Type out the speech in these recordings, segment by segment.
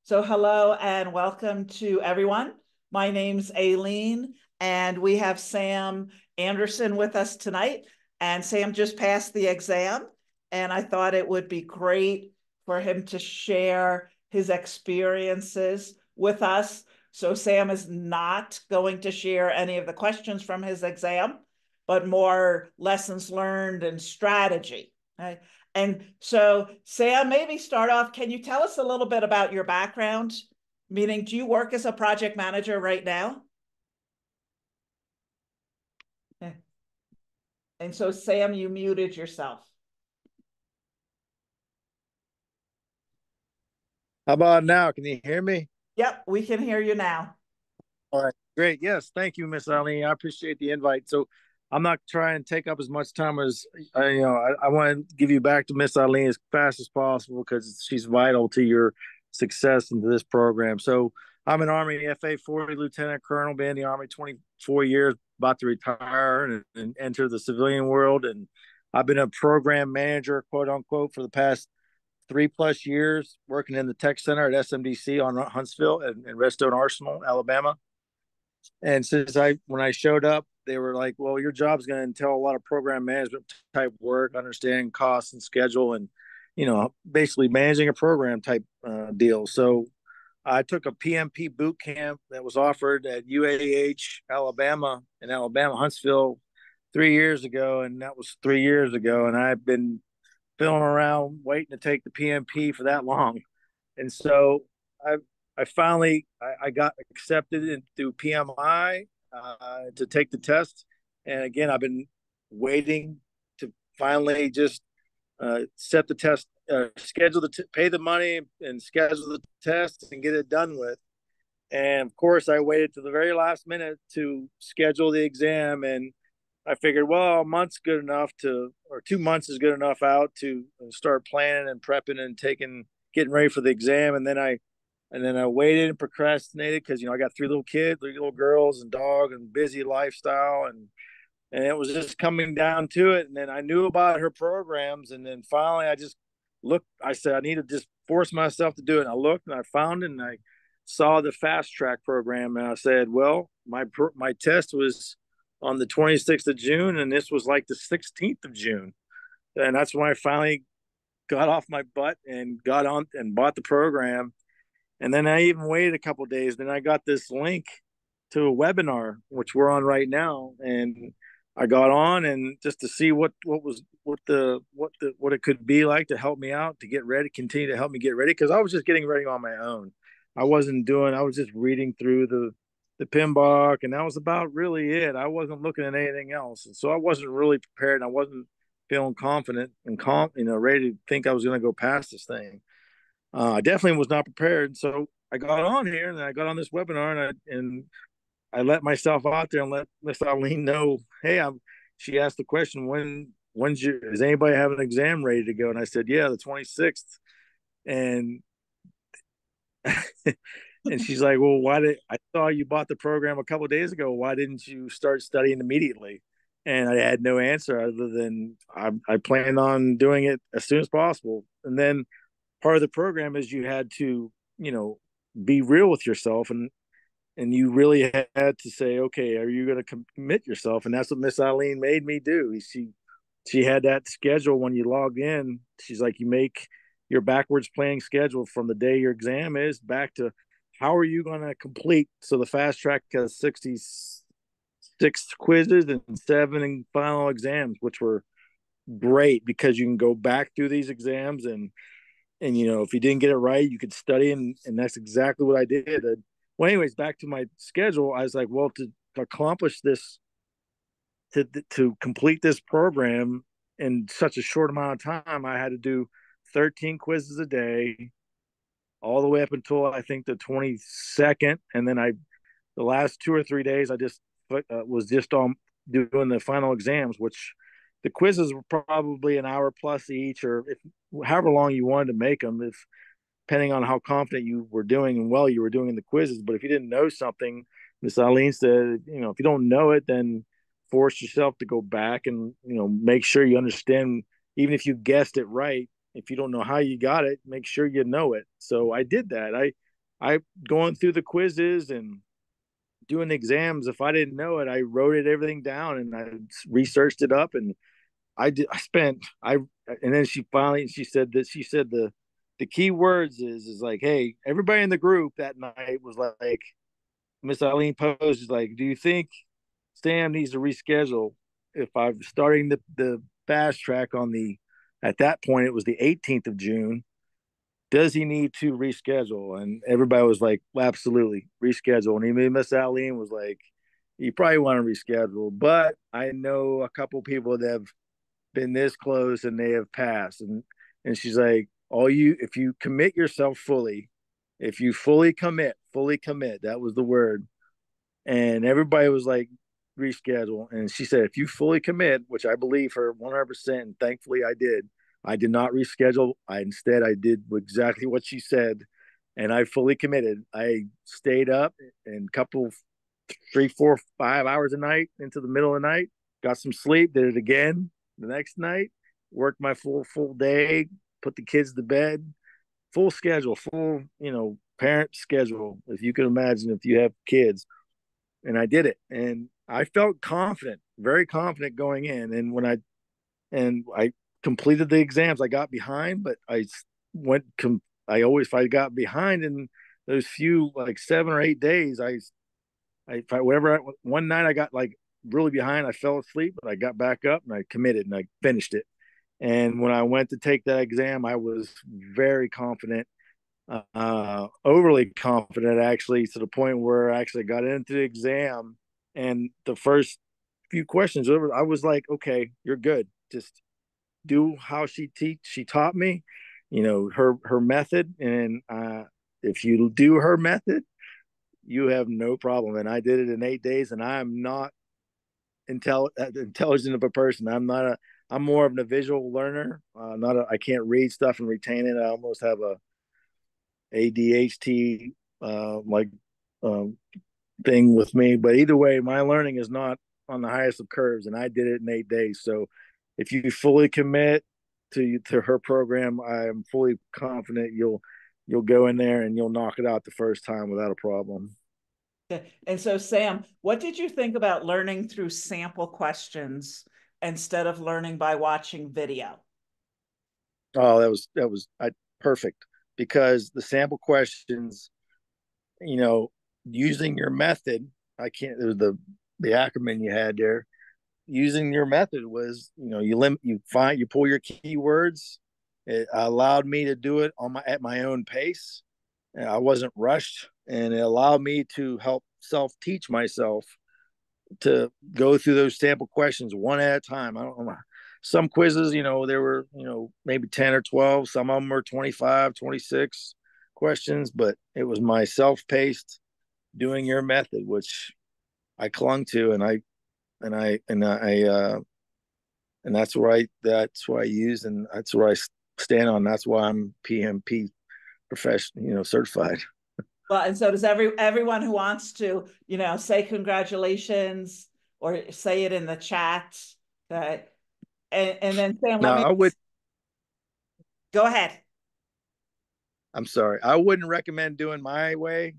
So hello and welcome to everyone. My name's Aileen and we have Sam Anderson with us tonight. And Sam just passed the exam and I thought it would be great for him to share his experiences with us. So Sam is not going to share any of the questions from his exam, but more lessons learned and strategy. Right? And so, Sam, maybe start off. Can you tell us a little bit about your background? Meaning, do you work as a project manager right now? Yeah. And so, Sam, you muted yourself. How about now? Can you hear me? Yep, we can hear you now. All right, great. Yes, thank you, Miss Eileen. I appreciate the invite. So I'm not trying to take up as much time as I want to give you back to Miss Eileen as fast as possible because she's vital to your success into this program. So I'm an Army FA 40 Lieutenant Colonel, been in the Army 24 years, about to retire and enter the civilian world. And I've been a program manager, quote unquote, for the past 3+ years, working in the tech center at SMDC on Huntsville and Redstone Arsenal, Alabama. And when I showed up, they were like, "Well, your job's going to entail a lot of program management type work, understanding costs and schedule, and basically managing a program type deal." So I took a PMP boot camp that was offered at UAH, Alabama, in Alabama, Huntsville, 3 years ago, and that was 3 years ago. And I've been filling around waiting to take the PMP for that long. And so I I finally I got accepted through PMI to take the test. And again, I've been waiting to finally just set the test, schedule pay the money and schedule the test and get it done with. And of course, I waited to the very last minute to schedule the exam, and I figured, well, a month's good enough or 2 months is good enough out to start planning and prepping and getting ready for the exam. And then I waited and procrastinated because I got three little girls and dog and busy lifestyle, and it was just coming down to it. And then I knew about her programs, and then finally I just looked. I said I need to just force myself to do it. And I looked and I found it, and I saw the fast track program, and I said, well, my test was on the 26th of June, and this was like the 16th of June, and that's when I finally got off my butt and got on and bought the program. And then I even waited a couple of days. Then I got this link to a webinar, which we're on right now, and I got on and just to see what it could be like to help me out to get ready, continue to help me get ready because I was just getting ready on my own. I wasn't doing. I was just reading through the PMBOK, and that was about really it. I wasn't looking at anything else, and so I wasn't really prepared. And I wasn't feeling confident and ready to think I was going to go past this thing. I definitely was not prepared. So I got on here and I got on this webinar and I let myself out there and let Miss Eileen know, hey, she asked the question, does anybody have an exam ready to go? And I said, yeah, the 26th. And and she's like, well, I saw you bought the program a couple of days ago. Why didn't you start studying immediately? And I had no answer other than I planned on doing it as soon as possible. And then part of the program is you had to, be real with yourself and you really had to say, okay, are you going to commit yourself? And that's what Miss Eileen made me do. She had that schedule when you logged in. She's like, you make your backwards planning schedule from the day your exam is back to how are you going to complete. So the fast track has 66 quizzes and 7 final exams, which were great because you can go back through these exams and if you didn't get it right, you could study, and that's exactly what I did. Well, anyways, back to my schedule, I was like, well, to accomplish this, to complete this program in such a short amount of time, I had to do 13 quizzes a day, all the way up until I think the 22nd, and then the last 2 or 3 days I just was just on doing the final exams, which the quizzes were probably an hour plus each, or however long you wanted to make them, if depending on how confident you were doing and well you were doing in the quizzes. But if you didn't know something, Miss Eileen said, if you don't know it, then force yourself to go back and make sure you understand. Even if you guessed it right, if you don't know how you got it, make sure you know it. So I did that. I going through the quizzes and doing the exams. If I didn't know it, I wrote it everything down and I researched it up, and I did. And then she said that the key words is like, hey, everybody in the group that night was like, Miss Aileen posed is like, do you think Sam needs to reschedule if I'm starting the fast track on the at that point it was the 18th of June. Does he need to reschedule? And everybody was like, well, absolutely, reschedule. And even Miss Aileen was like, you probably want to reschedule. But I know a couple people that have been this close and they have passed. And she's like, if you commit yourself fully, if you fully commit, that was the word. And everybody was like, reschedule. And she said, if you fully commit, which I believe her 100%, and thankfully I did not reschedule. I did exactly what she said, and I fully committed. I stayed up and couple 3, 4, 5 hours a night into the middle of the night, got some sleep, did it again the next night, worked my full day, put the kids to bed, full schedule, full, parent schedule, if you can imagine if you have kids. And I did it. And I felt confident, very confident going in. And I completed the exams. I got behind, but I always, if I got behind in those few like 7 or 8 days, one night I got like really behind, I fell asleep, but I got back up and I committed and I finished it. And when I went to take that exam, I was very confident, overly confident, actually, to the point where I actually got into the exam. And the first few questions over, I was like, okay, you're good. Just do how she taught me, her method. And if you do her method, you have no problem. And I did it in 8 days, and I'm not intelligent of a person. I'm more of a visual learner. I can't read stuff and retain it. I almost have a ADHD like um, thing with me. But either way, my learning is not on the highest of curves, and I did it in 8 days. So if you fully commit to her program, I am fully confident you'll go in there and you'll knock it out the first time without a problem. And so, Sam, what did you think about learning through sample questions instead of learning by watching video? Oh, perfect, because the sample questions, using your method. I can't. It was the acronym you had there. Using your method was, you pull your keywords. It allowed me to do it at my own pace. I wasn't rushed, and it allowed me to help self teach myself to go through those sample questions one at a time. I don't know. Some quizzes, there were, maybe 10 or 12. Some of them were 25, 26 questions, but it was my self paced doing your method, which I clung to, and that's where I use, and that's where I stand on. That's why I'm PMP professional, certified. Well, and so does everyone who wants to, say congratulations or say it in the chat. Okay. And then Sam, let Now, me go ahead. I'm sorry, I wouldn't recommend doing my way.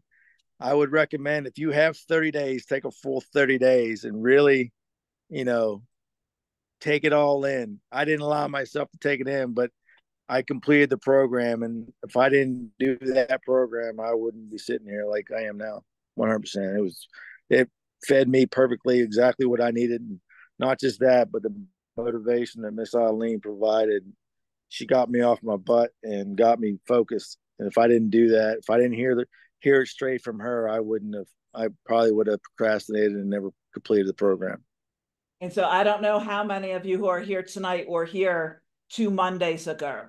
I would recommend, if you have 30 days, take a full 30 days and really, you know, take it all in. I didn't allow myself to take it in, but I completed the program. And if I didn't do that program, I wouldn't be sitting here like I am now. 100%. It fed me perfectly exactly what I needed. And not just that, but the motivation that Miss Eileen provided. She got me off my butt and got me focused. And if I didn't do that, if I didn't hear it straight from her, I probably would have procrastinated and never completed the program. And so I don't know how many of you who are here tonight were here 2 Mondays ago,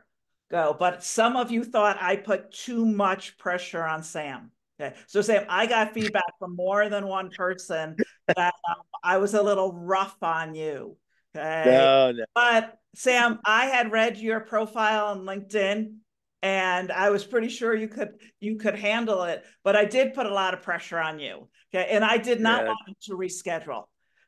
but some of you thought I put too much pressure on Sam. Okay. So Sam, I got feedback from more than one person that I was a little rough on you. Okay. No, no. But Sam, I had read your profile on LinkedIn and I was pretty sure you could handle it, but I did put a lot of pressure on you. Okay. And I did not Yeah, want you to reschedule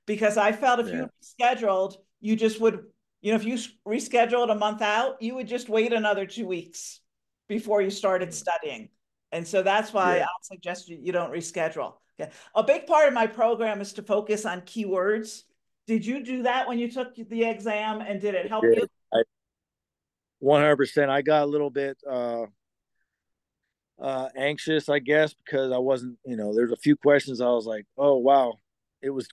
because I felt if yeah. you rescheduled, you just would, if you rescheduled a month out, you would just wait another 2 weeks before you started studying. And so that's why Yeah. I'll suggest you don't reschedule. Okay. A big part of my program is to focus on keywords. Did you do that when you took the exam, and did it help you? 100%. I got a little bit anxious, I guess, because I wasn't, there's a few questions I was like, oh wow, it was,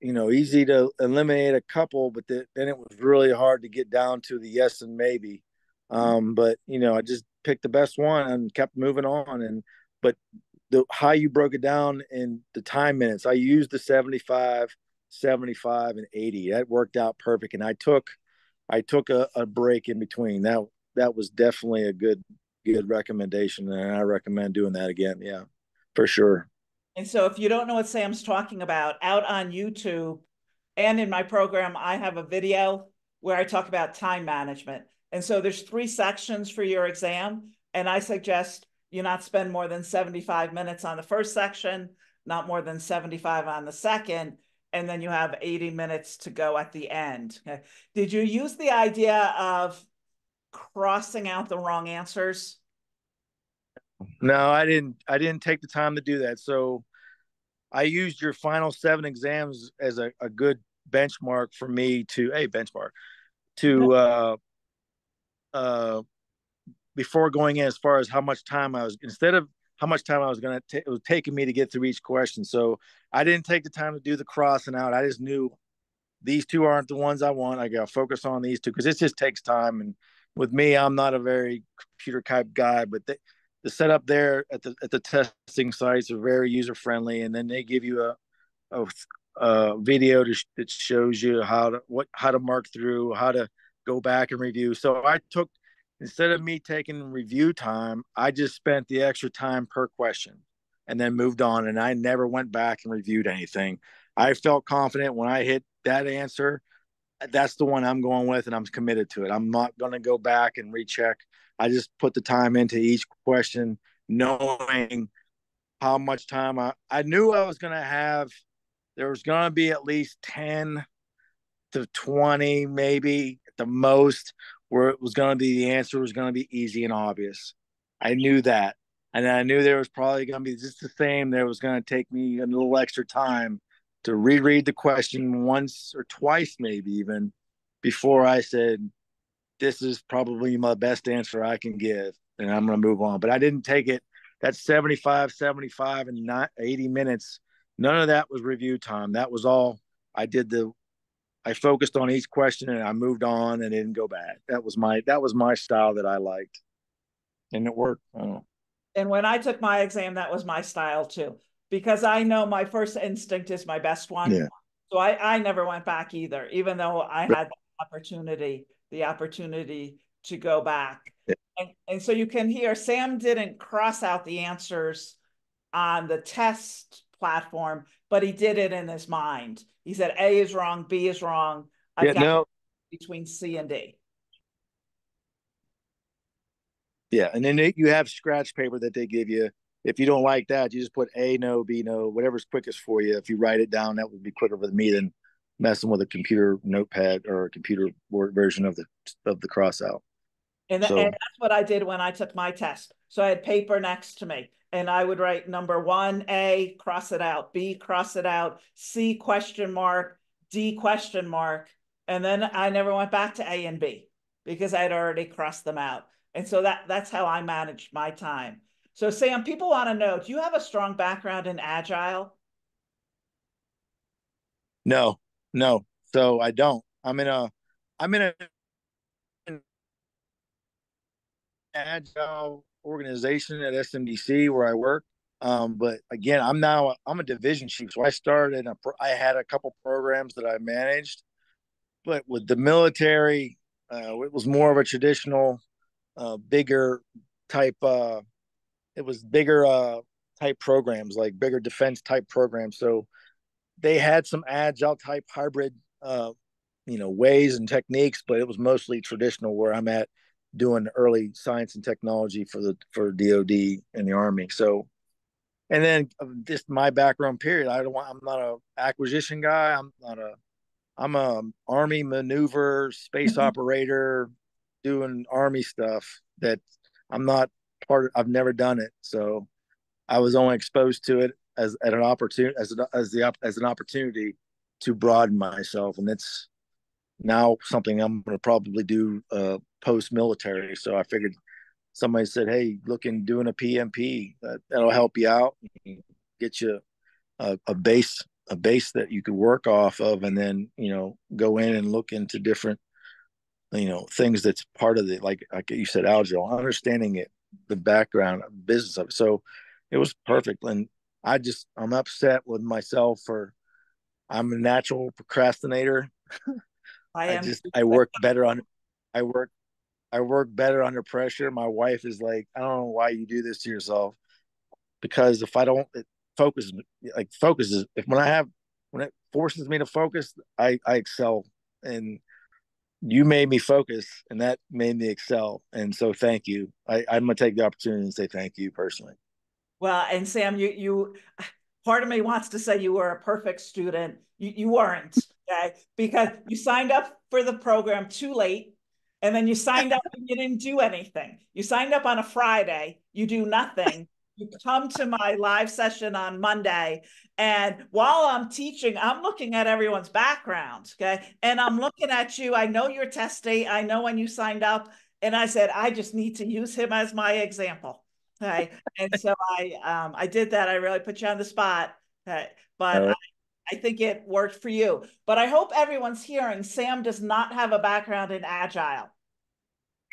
easy to eliminate a couple, but then it was really hard to get down to the yes and maybe. But I just picked the best one and kept moving on. But how you broke it down in the time minutes, I used the 75, 75, and 80. That worked out perfect, and I took a break in between. That was definitely a good recommendation, and I recommend doing that again. Yeah, for sure. And so if you don't know what Sam's talking about, out on YouTube and in my program, I have a video where I talk about time management. And so there's 3 sections for your exam. And I suggest you not spend more than 75 minutes on the first section, not more than 75 on the second, and then you have 80 minutes to go at the end. Okay. Did you use the idea of crossing out the wrong answers? No, I didn't take the time to do that. So I used your final 7 exams as a good benchmark for me to a benchmark to uh before going in, as far as how much time I was, instead of how much time I was going to, it was taking me to get through each question. So I didn't take the time to do the crossing out. I just knew these two aren't the ones I want. I got to focus on these two because it just takes time. And with me, I'm not a very computer type guy, but the setup there at the testing sites are very user friendly, and then they give you a, a video that shows you how to mark through, how to go back and review. So I took, instead of me taking review time, I just spent the extra time per question and then moved on, and I never went back and reviewed anything. I felt confident when I hit that answer. That's the one I'm going with, and I'm committed to it. I'm not going to go back and recheck. I just put the time into each question, knowing how much time I knew I was going to have. There was going to be at least 10 to 20, maybe at the most, where it was going to be, the answer was going to be easy and obvious. I knew that. And I knew there was probably going to be just the same. There was going to take me a little extra time to reread the question once or twice, maybe even, before I said, this is probably my best answer I can give. And I'm going to move on. But I didn't take it. That's 75, 75, and not 80 minutes. None of that was review time. That was all I did. I focused on each question and I moved on and didn't go back. That was my style that I liked, and it worked. And when I took my exam, that was my style too, because I know my first instinct is my best one. Yeah. So I never went back either, even though I had the opportunity to go back. And so you can hear Sam didn't cross out the answers on the test platform, but he did it in his mind. He said A is wrong, B is wrong. I've Yeah. got No. between C and D. Yeah. And then you have scratch paper that they give you. If you don't like that, you just put A, no, B, no, whatever's quickest for you. If you write it down, that would be quicker for me than messing with a computer notepad or a computer word version of the cross out. And So that's what I did when I took my test. So I had paper next to me, and I would write number 1A, cross it out, B, cross it out, C, question mark, D, question mark. And then I never went back to A and B because I'd already crossed them out. And so that's how I managed my time. So Sam, people want to know, do you have a strong background in Agile? no, no. So I don't. I'm in a an agile organization at SMDC where I work. But again, I'm a division chief, so I started. I had a couple programs that I managed, but with the military, it was more of a traditional, bigger type. It was bigger type programs, like bigger defense type programs. So they had some agile type hybrid, ways and techniques, but it was mostly traditional. Where I'm at, doing early science and technology for DoD and the Army. So, and then just my background period, I'm not a acquisition guy. I'm a Army maneuver space operator doing Army stuff. That I'm not I've never done it, so I was only exposed to it as at an opportunity as an opportunity to broaden myself, and it's now something I'm going to probably do post military. So I figured somebody said, "Hey, look in doing a PMP that'll help you out, get you a base that you could work off of, and then go in and look into different things that's part of the like you said algebra, understanding it, the background business of it." So it was perfect, and I'm upset with myself for I'm a natural procrastinator. I am. I work better on I work I work better under pressure. My wife is like, I don't know why you do this to yourself, because if I don't, it focuses focuses. If when it forces me to focus, I excel. And you made me focus, and that made me excel. And so thank you. I'm gonna take the opportunity and say thank you personally. Well, and Sam, you part of me wants to say you were a perfect student. You weren't, okay? Because you signed up for the program too late, and then you signed up and you didn't do anything. You signed up on a Friday, you do nothing. You come to my live session on Monday, and while I'm teaching, I'm looking at everyone's backgrounds, okay? And I'm looking at you. I know your test date. I know when you signed up. And I said, I just need to use him as my example. Okay. And so I did that. I really put you on the spot. Okay. But Uh, I think it worked for you. But I hope everyone's hearing Sam does not have a background in agile.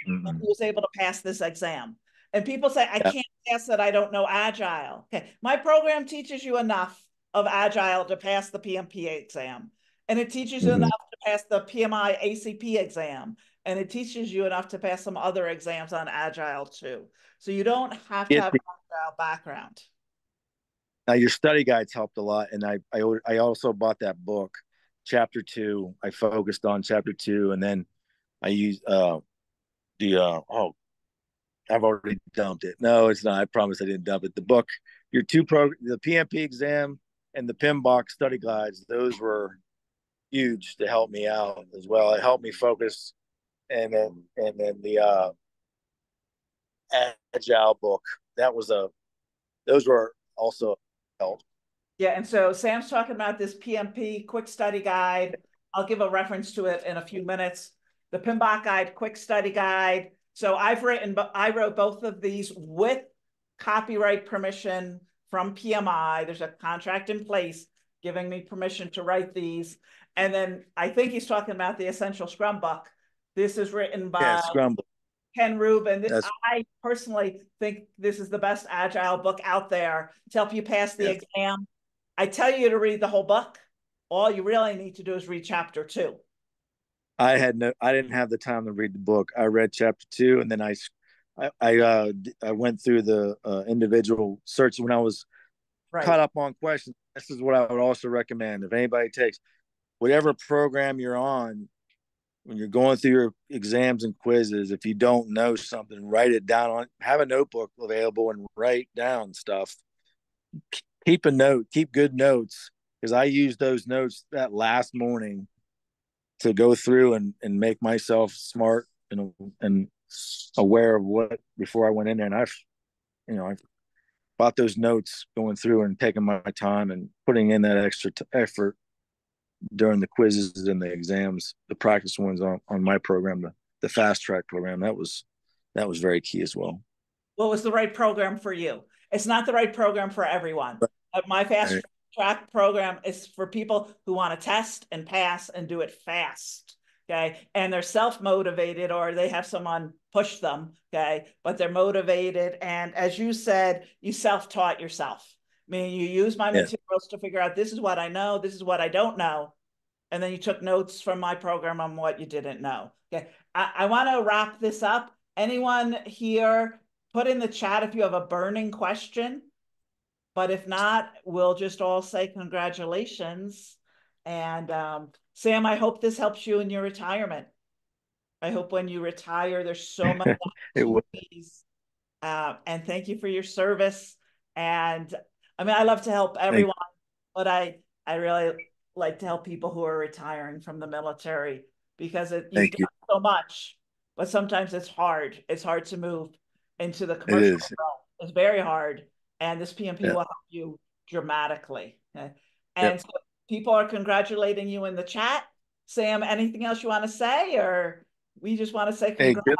And he was able to pass this exam. And people say, I yeah. can't pass it. I don't know agile. Okay. My program teaches you enough of agile to pass the PMP exam. And it teaches you enough Mhm. to pass the PMI ACP exam. And it teaches you enough to pass some other exams on agile too. So you don't have to Get have the, an agile background. Now your study guides helped a lot, and I also bought that book, chapter two. I focused on chapter two, and then I used the oh, I've already dumped it. No, it's not. I promise I didn't dump it. The book, the PMP exam and the PMBOK study guides, those were huge to help me out as well. It helped me focus, and then the agile book, that was a those were also help. Yeah, and so Sam's talking about this PMP quick study guide. I'll give a reference to it in a few minutes. The PMBOK guide, quick study guide. So I wrote both of these with copyright permission from PMI. There's a contract in place giving me permission to write these. And then I think he's talking about the Essential Scrum book. This is written Yeah, by Scrum. Ken Rubin. That's I personally think this is the best agile book out there to help you pass the yes. exam. I tell you to read the whole book. All you really need to do is read chapter two. I didn't have the time to read the book. I read chapter two, and then I went through the individual search when I was Right. caught up on questions. This is what I would also recommend if anybody takes whatever program you're on. When you're going through your exams and quizzes, if you don't know something, write it down on. Have a notebook available and write down stuff. Keep a note. Keep good notes, because I used those notes that last morning to go through and make myself smart and aware of what before I went in there. And I bought those notes going through and taking my time and putting in that extra effort during the quizzes and the exams, the practice ones on my program, the fast track program. That was very key as well. What was the right program for you? It's not the right program for everyone. My fast Right. track program is for people who want to test and pass and do it fast. Okay. And they're self motivated or they have someone push them. Okay. But they're motivated. And as you said, you self taught yourself. I mean, you use my Yeah. materials to figure out this is what I know, this is what I don't know. And then you took notes from my program on what you didn't know. Okay. I want to wrap this up. Anyone here, put in the chat if you have a burning question. But if not, we'll just all say congratulations. And Sam, I hope this helps you in your retirement. I hope when you retire, there's so many It was. opportunities. And thank you for your service. And I mean, I love to help Thank, everyone, but I really like to help people who are retiring from the military because you've thank done you. so much, but sometimes it's hard. It's hard to move. into the It commercial is. realm. It's very hard. And this PMP Yeah. will help you dramatically. Okay? Yep. And so people are congratulating you in the chat. Sam, anything else you want to say, or we just want to say Hey, congrats? good.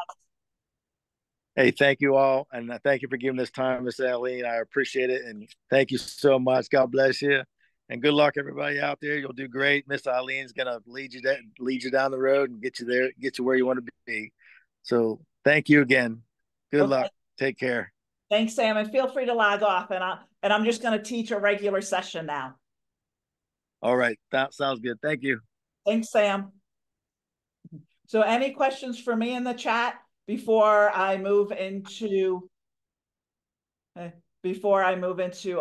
Hey, thank you all, and thank you for giving this time, Miss Aileen. I appreciate it, and thank you so much. God bless you, and good luck, everybody out there. You'll do great. Miss Eileen's gonna lead you down the road and get you there, get you where you want to be. So, thank you again. Good Okay. luck. Take care. Thanks, Sam, and feel free to log off. And I'm just going to teach a regular session now. All right, that sounds good. Thank you. Thanks, Sam. So, any questions for me in the chat before I move into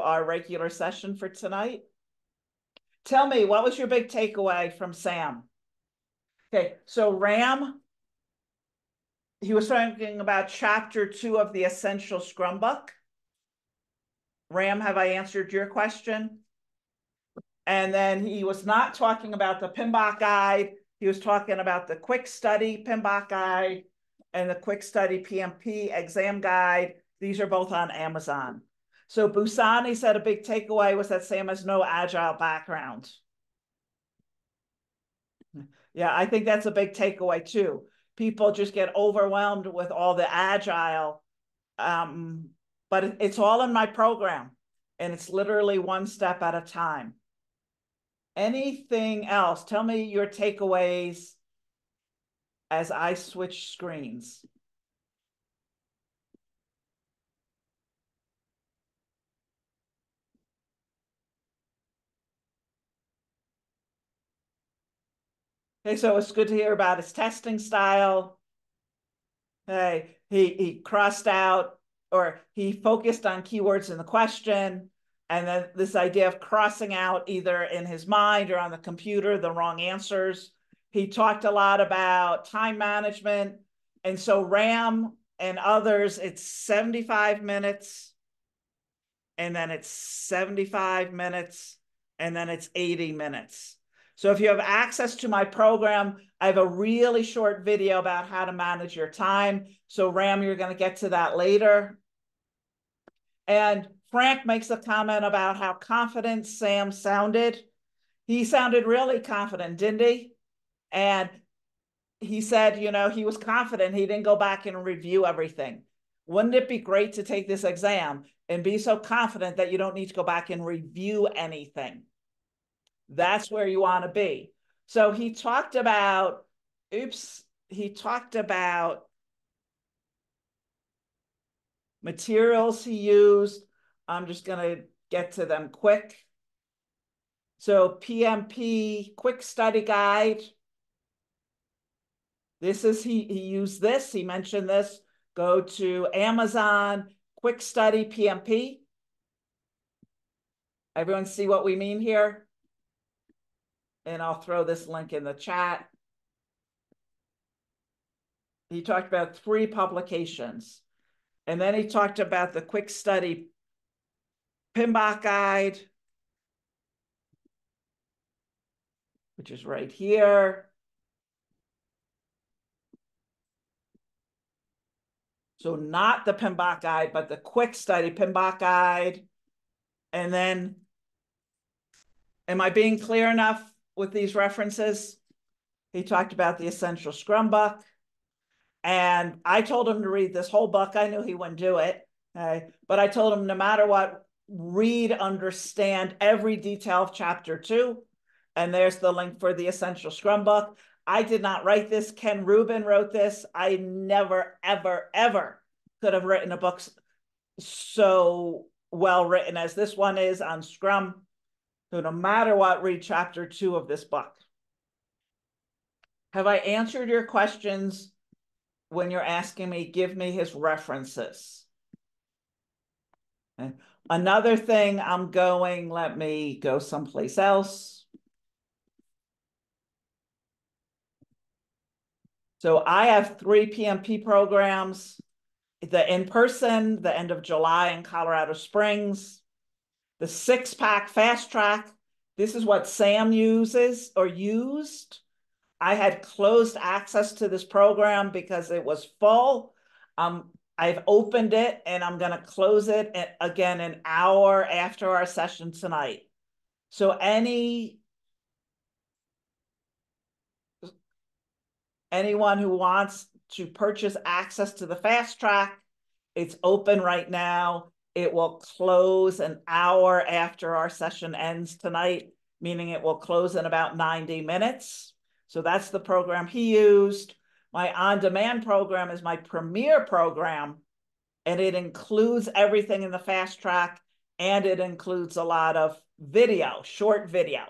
our regular session for tonight? Tell me, what was your big takeaway from Sam? Okay, so Ram, he was talking about chapter 2 of the Essential Scrum Book. Ram, have I answered your question? And then he was not talking about the PMBOK guide. He was talking about the quick study PMBOK guide and the quick study PMP exam guide. These are both on Amazon. So Busani said a big takeaway was that Sam has no agile background. Yeah, I think that's a big takeaway too. People just get overwhelmed with all the agile, but it's all in my program, and it's literally one step at a time. Anything else? Tell me your takeaways as I switch screens. Okay, so it's good to hear about his testing style. Hey, he crossed out, or he focused on keywords in the question, and then this idea of crossing out either in his mind or on the computer the wrong answers. He talked a lot about time management, and so Ram and others, it's 75 minutes, and then it's 75 minutes, and then it's 80 minutes. So if you have access to my program, I have a really short video about how to manage your time. So Ram, you're going to get to that later. And Frank makes a comment about how confident Sam sounded. He sounded really confident, didn't he? And he said, you know, he was confident. He didn't go back and review everything. Wouldn't it be great to take this exam and be so confident that you don't need to go back and review anything? That's where you want to be. So he talked about, materials he used. I'm just going to get to them quick. So PMP Quick Study Guide. This is, he used this, he mentioned this. Go to Amazon, Quick Study PMP. Everyone see what we mean here? And I'll throw this link in the chat. He talked about 3 publications. And then he talked about the Quick Study PMBOK guide, which is right here. So not the PMBOK guide, but the Quick Study PMBOK guide. And then, am I being clear enough with these references? He talked about the Essential Scrum Book. And I told him to read this whole book. I knew he wouldn't do it. But I told him no matter what, read, understand every detail of chapter 2. And there's the link for the Essential Scrum Book. I did not write this. Ken Rubin wrote this. I never, ever, ever could have written a book so well written as this one is on Scrum. So no matter what, read chapter 2 of this book. Have I answered your questions when you're asking me, give me his references? Okay. Another thing let me go someplace else. So I have 3 PMP programs, the in-person, the end of July in Colorado Springs, the 6-pack fast track. This is what Sam uses or used. I had closed access to this program because it was full. I've opened it and I'm going to close it again an hour after our session tonight. So anyone who wants to purchase access to the fast track, it's open right now. It will close an hour after our session ends tonight, meaning it will close in about 90 minutes. So that's the program he used. My on-demand program is my premier program, and it includes everything in the fast track, and it includes a lot of video, short video,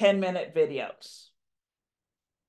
10-minute videos.